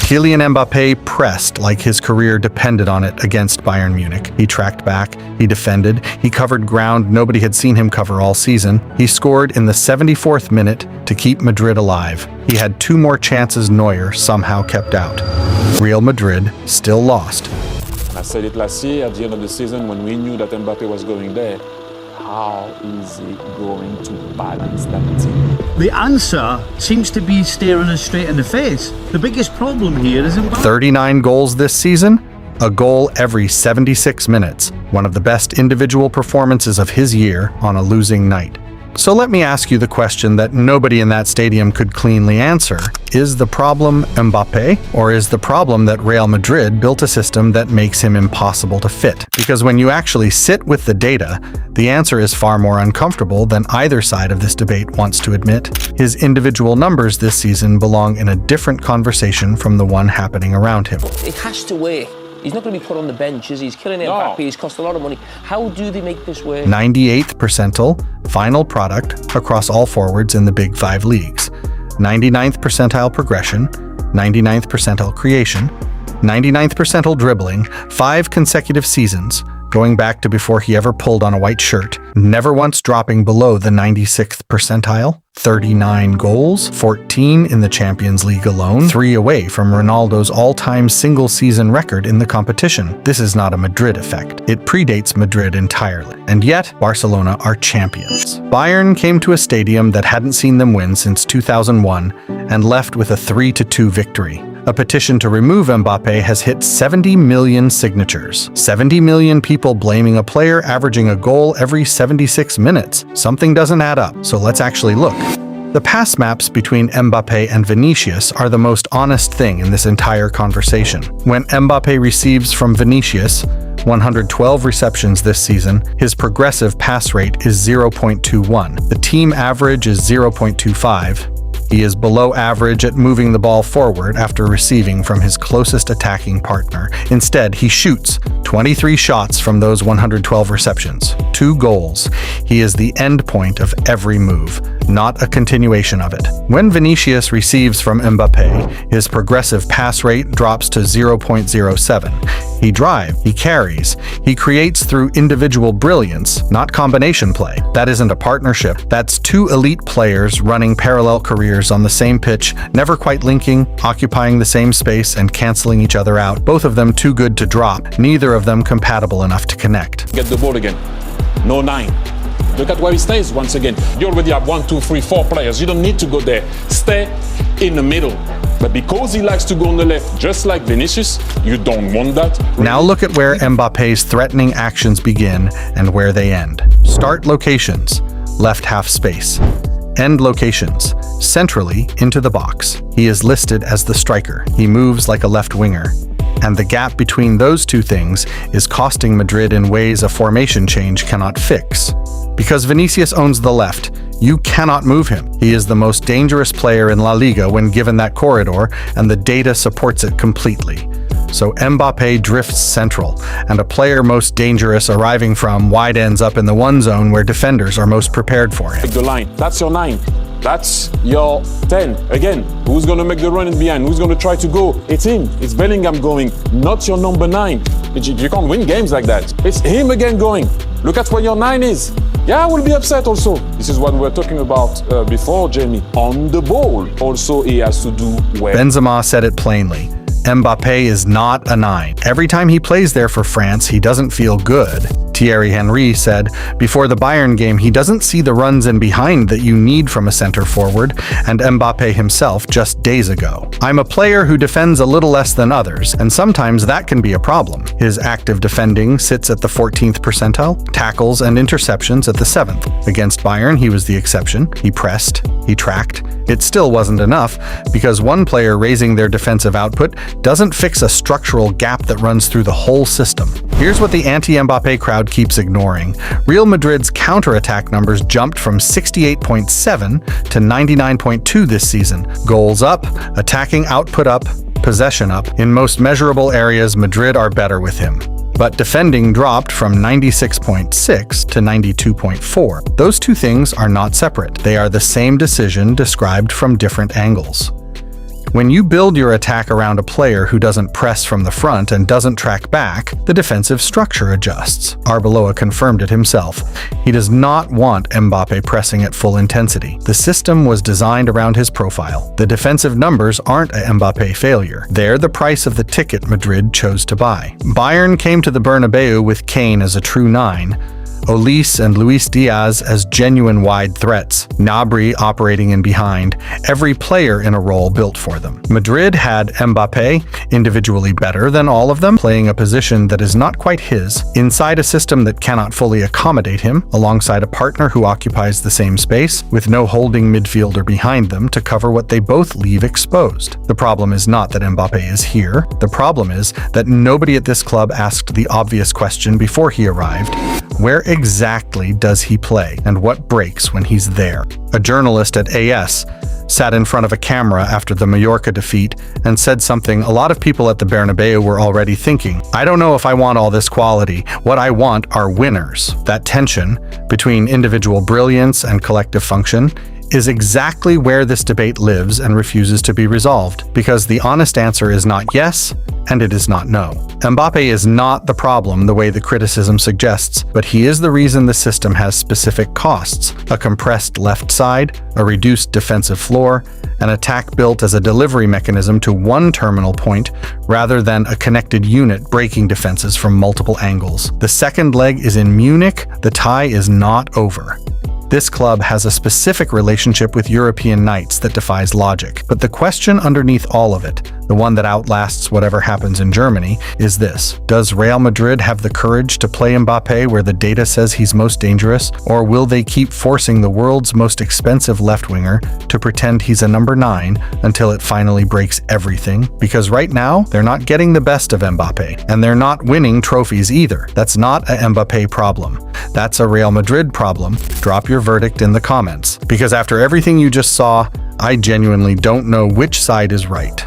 Kylian Mbappé pressed like his career depended on it against Bayern Munich. He tracked back, he defended, he covered ground nobody had seen him cover all season. He scored in the 74th minute to keep Madrid alive. He had 2 more chances Neuer somehow kept out. Real Madrid still lost. I said it last year at the end of the season when we knew that Mbappé was going there. How is he going to balance that team? The answer seems to be staring us straight in the face. The biggest problem here is Mbappé. 39 goals this season, a goal every 76 minutes, one of the best individual performances of his year on a losing night. So let me ask you the question that nobody in that stadium could cleanly answer. Is the problem Mbappé, or is the problem that Real Madrid built a system that makes him impossible to fit? Because when you actually sit with the data, the answer is far more uncomfortable than either side of this debate wants to admit. His individual numbers this season belong in a different conversation from the one happening around him. It has to work. He's not going to be put on the bench, is he? He's Kylian Mbappé, he's cost a lot of money. How do they make this work? 98th percentile, final product across all forwards in the Big 5 leagues. 99th percentile progression, 99th percentile creation, 99th percentile dribbling, 5 consecutive seasons, going back to before he ever pulled on a white shirt, never once dropping below the 96th percentile, 39 goals, 14 in the Champions League alone, 3 away from Ronaldo's all-time single-season record in the competition. This is not a Madrid effect. It predates Madrid entirely. And yet, Barcelona are champions. Bayern came to a stadium that hadn't seen them win since 2001 and left with a 3-2 victory. A petition to remove Mbappé has hit 70 million signatures. 70 million people blaming a player averaging a goal every 76 minutes. Something doesn't add up, so let's actually look. The pass maps between Mbappé and Vinicius are the most honest thing in this entire conversation. When Mbappé receives from Vinicius, 112 receptions this season, his progressive pass rate is 0.21. The team average is 0.25. He is below average at moving the ball forward after receiving from his closest attacking partner. Instead, he shoots 23 shots from those 112 receptions, 2 goals. He is the end point of every move, not a continuation of it. When Vinicius receives from Mbappé, his progressive pass rate drops to 0.07. He drives, he carries, he creates through individual brilliance, not combination play. That isn't a partnership. That's 2 elite players running parallel careers on the same pitch, never quite linking, occupying the same space, and canceling each other out. Both of them too good to drop, neither of them compatible enough to connect. Get the ball again. No 9. Look at where he stays once again. You already have 1, 2, 3, 4 players. You don't need to go there. Stay in the middle. But because he likes to go on the left, just like Vinicius, you don't want that. Now look at where Mbappé's threatening actions begin and where they end. Start locations, left half space. End locations, centrally into the box. He is listed as the striker. He moves like a left winger. And the gap between those two things is costing Madrid in ways a formation change cannot fix. Because Vinicius owns the left, you cannot move him. He is the most dangerous player in La Liga when given that corridor, and the data supports it completely. So Mbappé drifts central, and a player most dangerous arriving from wide ends up in the one zone where defenders are most prepared for him. Take the line. That's your 9. That's your 10. Again, who's going to make the run in behind? Who's going to try to go? It's him. It's Bellingham going, not your number 9. You can't win games like that. It's him again going. Look at where your 9 is. Yeah, I will be upset also. This is what we were talking about before, Jamie. On the ball, also he has to do well. Benzema said it plainly. Mbappé is not a 9. Every time he plays there for France, he doesn't feel good. Thierry Henry said, before the Bayern game, he doesn't see the runs in behind that you need from a center forward, and Mbappé himself just days ago. I'm a player who defends a little less than others, and sometimes that can be a problem. His active defending sits at the 14th percentile, tackles and interceptions at the 7th. Against Bayern, he was the exception. He pressed, he tracked. It still wasn't enough, because one player raising their defensive output doesn't fix a structural gap that runs through the whole system. Here's what the anti-Mbappé crowd keeps ignoring. Real Madrid's counterattack numbers jumped from 68.7 to 99.2 this season. Goals up, attacking output up, possession up. In most measurable areas, Madrid are better with him. But defending dropped from 96.6 to 92.4. Those two things are not separate. They are the same decision described from different angles. When you build your attack around a player who doesn't press from the front and doesn't track back, the defensive structure adjusts. Arbeloa confirmed it himself. He does not want Mbappe pressing at full intensity. The system was designed around his profile. The defensive numbers aren't a Mbappe failure. They're the price of the ticket Madrid chose to buy. Bayern came to the Bernabéu with Kane as a true 9, Olise and Luis Diaz as genuine wide threats, Gnabry operating in behind, every player in a role built for them. Madrid had Mbappe, individually better than all of them, playing a position that is not quite his, inside a system that cannot fully accommodate him, alongside a partner who occupies the same space, with no holding midfielder behind them to cover what they both leave exposed. The problem is not that Mbappe is here. The problem is that nobody at this club asked the obvious question before he arrived: where exactly does he play, and what breaks when he's there? A journalist at AS sat in front of a camera after the Mallorca defeat and said something a lot of people at the Bernabéu were already thinking. I don't know if I want all this quality. What I want are winners. That tension between individual brilliance and collective function is exactly where this debate lives and refuses to be resolved, because the honest answer is not yes, and it is not no. Mbappe is not the problem the way the criticism suggests, but he is the reason the system has specific costs: a compressed left side, a reduced defensive floor, an attack built as a delivery mechanism to one terminal point rather than a connected unit breaking defenses from multiple angles. The second leg is in Munich. The tie is not over. This club has a specific relationship with European nights that defies logic. But the question underneath all of it, the one that outlasts whatever happens in Germany, is this: does Real Madrid have the courage to play Mbappe where the data says he's most dangerous, or will they keep forcing the world's most expensive left-winger to pretend he's a number 9 until it finally breaks everything? Because right now, they're not getting the best of Mbappe, and they're not winning trophies either. That's not a Mbappe problem. That's a Real Madrid problem. Drop your verdict in the comments, because after everything you just saw, I genuinely don't know which side is right.